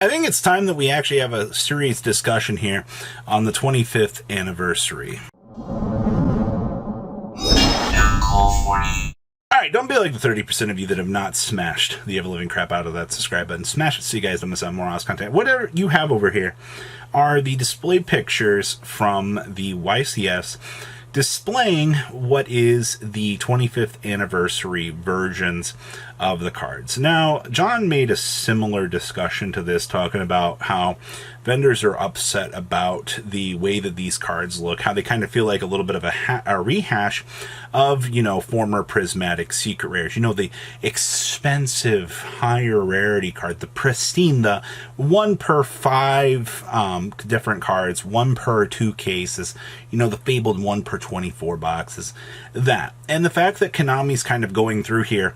I think it's time that we actually have a serious discussion here on the 25th anniversary. Alright, don't be like the 30% of you that have not smashed the ever-living crap out of that subscribe button. Smash it so you guys don't miss out on more awesome content. Whatever you have over here are the display pictures from the YCS displaying what is the 25th anniversary versions of the cards. Now, John made a similar discussion to this, talking about how vendors are upset about the way that these cards look, how they kind of feel like a little bit of a rehash of, you know, former prismatic secret rares. You know, the expensive, higher rarity card, the pristine, the 1 per 5 different cards, 1 per 2 cases, you know, the fabled 1 per 24 boxes, that. And the fact that Konami's kind of going through here,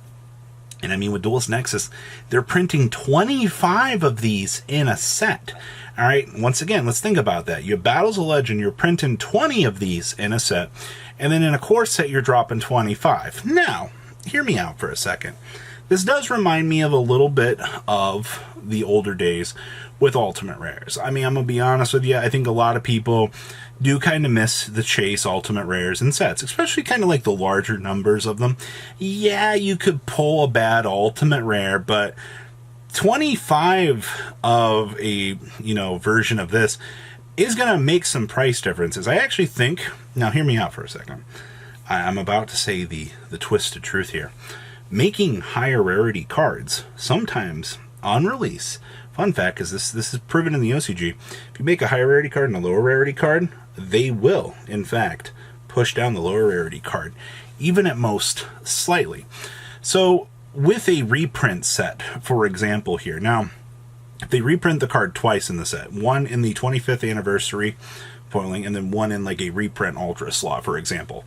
and I mean, with Duelist Nexus, they're printing 25 of these in a set. All right, once again, let's think about that. You have Battles of Legend, you're printing 20 of these in a set, and then in a core set, you're dropping 25. Now, hear me out for a second. This does remind me of a little bit of the older days with Ultimate Rares. I mean, I'm going to be honest with you, I think a lot of people do kind of miss the chase Ultimate Rares and sets, especially kind of like the larger numbers of them. Yeah, you could pull a bad Ultimate Rare, but 25 of a, you know, version of this is going to make some price differences. I actually think, now hear me out for a second. I'm about to say the twisted truth here. Making higher rarity cards, sometimes on release, fun fact is this is proven in the OCG, if you make a higher rarity card and a lower rarity card, they will, in fact, push down the lower rarity card, even at most slightly. So, with a reprint set, for example here, now, if they reprint the card twice in the set, one in the 25th anniversary foiling, and then one in like a reprint ultra slot, for example,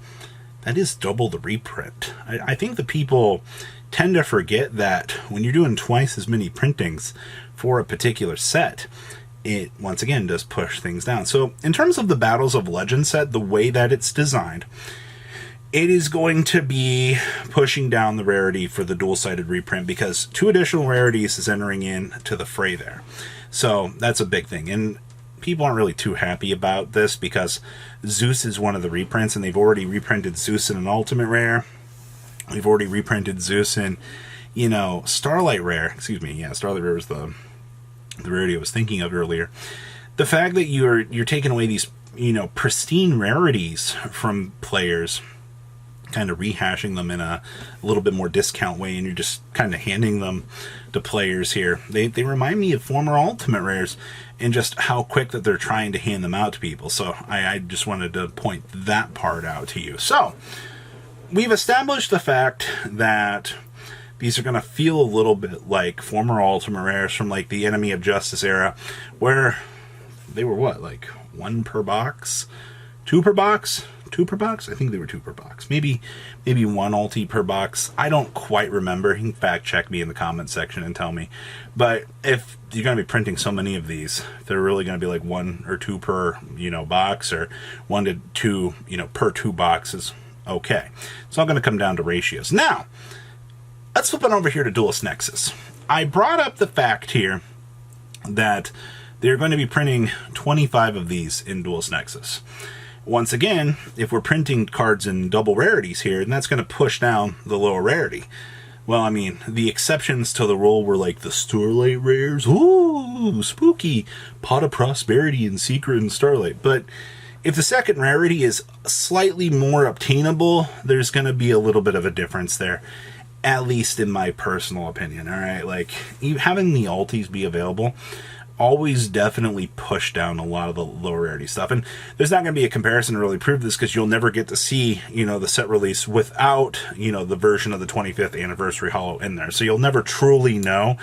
that is double the reprint. I think the people tend to forget that when you're doing twice as many printings for a particular set, it once again does push things down. So in terms of the Battles of Legend set, the way that it's designed, it is going to be pushing down the rarity for the dual-sided reprint because 2 additional rarities is entering into the fray there. So that's a big thing. And people aren't really too happy about this because Zeus is one of the reprints, and they've already reprinted Zeus in an Ultimate Rare. They've already reprinted Zeus in, you know, Starlight Rare. Excuse me, yeah, Starlight Rare was the rarity I was thinking of earlier. The fact that you're taking away these, you know, pristine rarities from players, kind of rehashing them in a little bit more discount way, and you're just kind of handing them to players here. They remind me of former Ultimate Rares and just how quick that they're trying to hand them out to people. So I just wanted to point that part out to you. So we've established the fact that these are going to feel a little bit like former Ultimate Rares from like the Enemy of Justice era, where they were what, like 1 per box? 2 per box? 2 per box? I think they were 2 per box. Maybe 1 ulti per box. I don't quite remember. You can fact check me in the comment section and tell me. But if you're going to be printing so many of these, they're really going to be like 1 or 2 per, you know, box, or 1 to 2, you know, per 2 boxes. Okay. It's all going to come down to ratios. Now, let's flip it over here to Duelist Nexus. I brought up the fact here that they're going to be printing 25 of these in Duelist Nexus. Once again, if we're printing cards in double rarities here, then that's going to push down the lower rarity. Well, I mean, the exceptions to the rule were like the Starlight Rares. Ooh, spooky. Pot of Prosperity and Secret and Starlight. But if the second rarity is slightly more obtainable, there's going to be a little bit of a difference there. At least in my personal opinion, all right? Like, having the alties be available always definitely push down a lot of the lower rarity stuff. And there's not going to be a comparison to really prove this because you'll never get to see, you know, the set release without, you know, the version of the 25th anniversary holo in there. So you'll never truly know.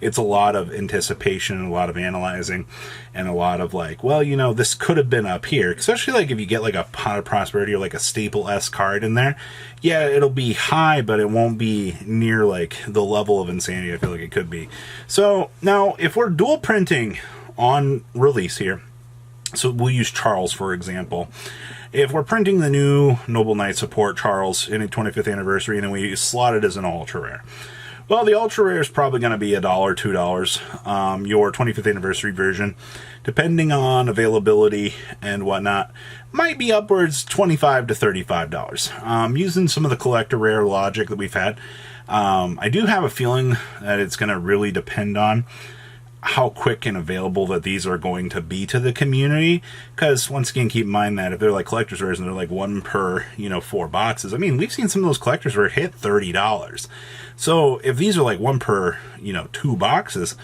It's a lot of anticipation and a lot of analyzing and a lot of like, well, you know, this could have been up here. Especially like if you get like a Pot of Prosperity or like a Staple S card in there. Yeah, it'll be high, but it won't be near like the level of insanity I feel like it could be. So now if we're dual printing on release here, so we'll use Charles for example. If we're printing the new Noble Knight support Charles in a 25th anniversary and then we slot it as an ultra rare, Well, the ultra rare is probably going to be $1, $2. Your 25th anniversary version, depending on availability and whatnot, might be upwards $25 to $35. Using some of the collector rare logic that we've had, I do have a feeling that it's going to really depend on how quick and available that these are going to be to the community. Because once again, keep in mind that if they're like collector's rares and they're like one per, 4 boxes, I mean, we've seen some of those collectors where it hit $30. So if these are like one per, 2 boxes,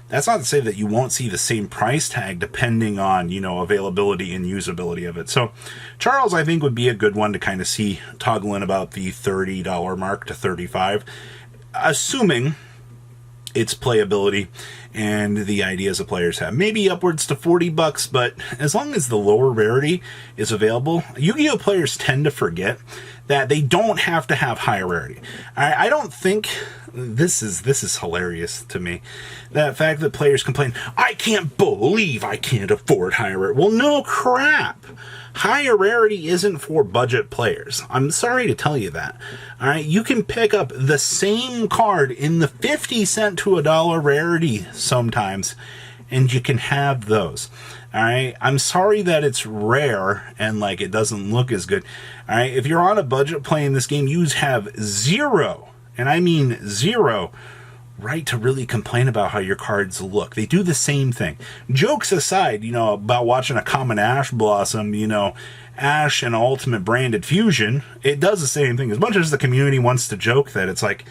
that's not to say that you won't see the same price tag depending on, availability and usability of it. So Charles, I think, would be a good one to kind of see toggling about the $30 mark to $35, assuming its playability and the ideas the players have. Maybe upwards to $40, but as long as the lower rarity is available, Yu-Gi-Oh! Players tend to forget that they don't have to have higher rarity. I don't think this is hilarious to me. That fact that players complain, I can't believe I can't afford higher rarity. Well, no crap. Higher rarity isn't for budget players. I'm sorry to tell you that. All right, you can pick up the same card in the 50 cent to $1 rarity sometimes, and you can have those. All right, I'm sorry that it's rare and like it doesn't look as good. All right, if you're on a budget playing this game, you have zero, and I mean zero, right to really complain about how your cards look. They do the same thing. Jokes aside, about watching a common Ash Blossom, Ash and Ultimate branded fusion, it does the same thing. As much as the community wants to joke that it's like,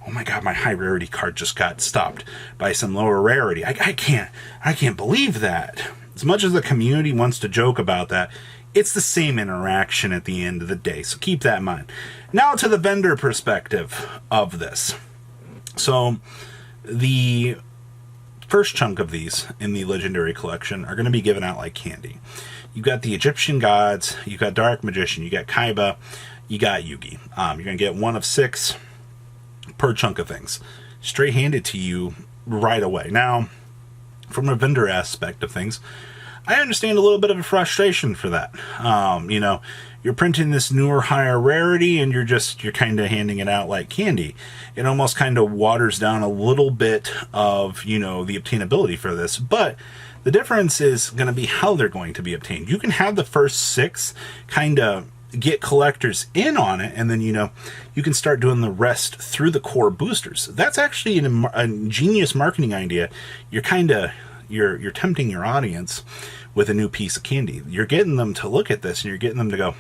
oh my god, my high rarity card just got stopped by some lower rarity. I can't believe that. As much as the community wants to joke about that, it's the same interaction at the end of the day. So keep that in mind. Now to the vendor perspective of this. So the first chunk of these in the Legendary Collection are going to be given out like candy. You've got the Egyptian Gods, you've got Dark Magician, you got Kaiba, you got Yugi. You're going to get one of 6 per chunk of things, straight handed to you right away. Now, from a vendor aspect of things, I understand a little bit of a frustration for that. You're printing this newer, higher rarity, and you're kind of handing it out like candy. It almost kind of waters down a little bit of, the obtainability for this. But the difference is going to be how they're going to be obtained. You can have the first 6 kind of get collectors in on it, and then, you can start doing the rest through the core boosters. That's actually a ingenious marketing idea. You're tempting your audience with a new piece of candy. You're getting them to look at this and you're getting them to go,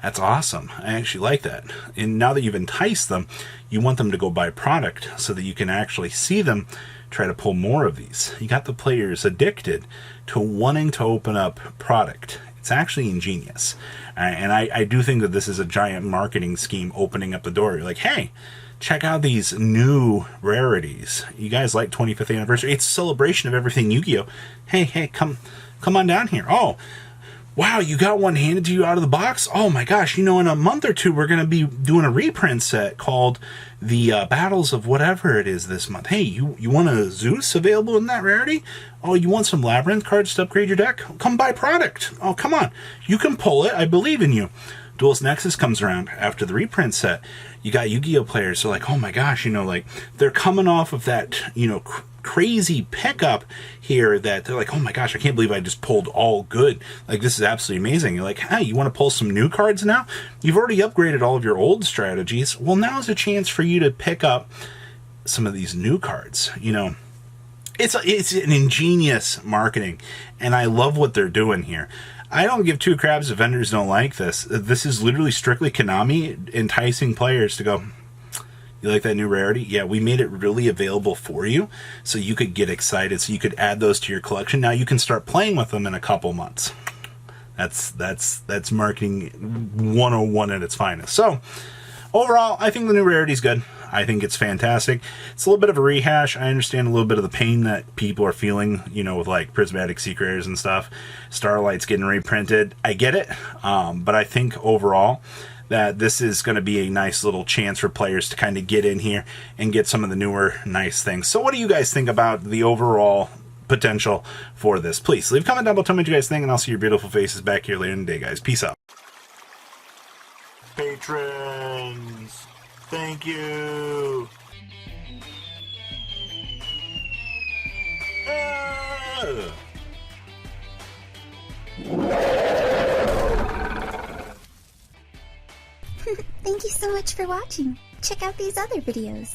that's awesome. I actually like that. And now that you've enticed them, you want them to go buy product so that you can actually see them try to pull more of these. You got the players addicted to wanting to open up product. It's actually ingenious. And I do think that this is a giant marketing scheme opening up the door. You're like, hey, check out these new rarities. You guys like 25th anniversary? It's a celebration of everything Yu-Gi-Oh! Hey, come on down here. Oh, wow, you got one handed to you out of the box? Oh my gosh, in a month or two, we're going to be doing a reprint set called the Battles of whatever it is this month. Hey, you want a Zeus available in that rarity? Oh, you want some Labyrinth cards to upgrade your deck? Come buy product. Oh, come on. You can pull it. I believe in you. Duelist Nexus comes around after the reprint set. You got Yu-Gi-Oh! Players, so like, oh my gosh, they're coming off of that, crazy pickup here that they're like, oh my gosh, I can't believe I just pulled all good. Like, this is absolutely amazing. You're like, hey, you want to pull some new cards now? You've already upgraded all of your old strategies. Well, now's a chance for you to pick up some of these new cards. It's an ingenious marketing, and I love what they're doing here. I don't give 2 craps if vendors don't like this. This is literally strictly Konami enticing players to go, you like that new rarity? Yeah, we made it really available for you so you could get excited, so you could add those to your collection. Now you can start playing with them in a couple months. That's marketing 101 at its finest. So overall, I think the new rarity is good. I think it's fantastic. It's a little bit of a rehash. I understand a little bit of the pain that people are feeling, with like Prismatic Secrets and stuff. Starlights getting reprinted. I get it. But I think overall that this is going to be a nice little chance for players to kind of get in here and get some of the newer nice things. So what do you guys think about the overall potential for this? Please leave a comment down below, tell me what you guys think, and I'll see your beautiful faces back here later in the day, guys. Peace out. Patrons, thank you. Thank you so much for watching. Check out these other videos.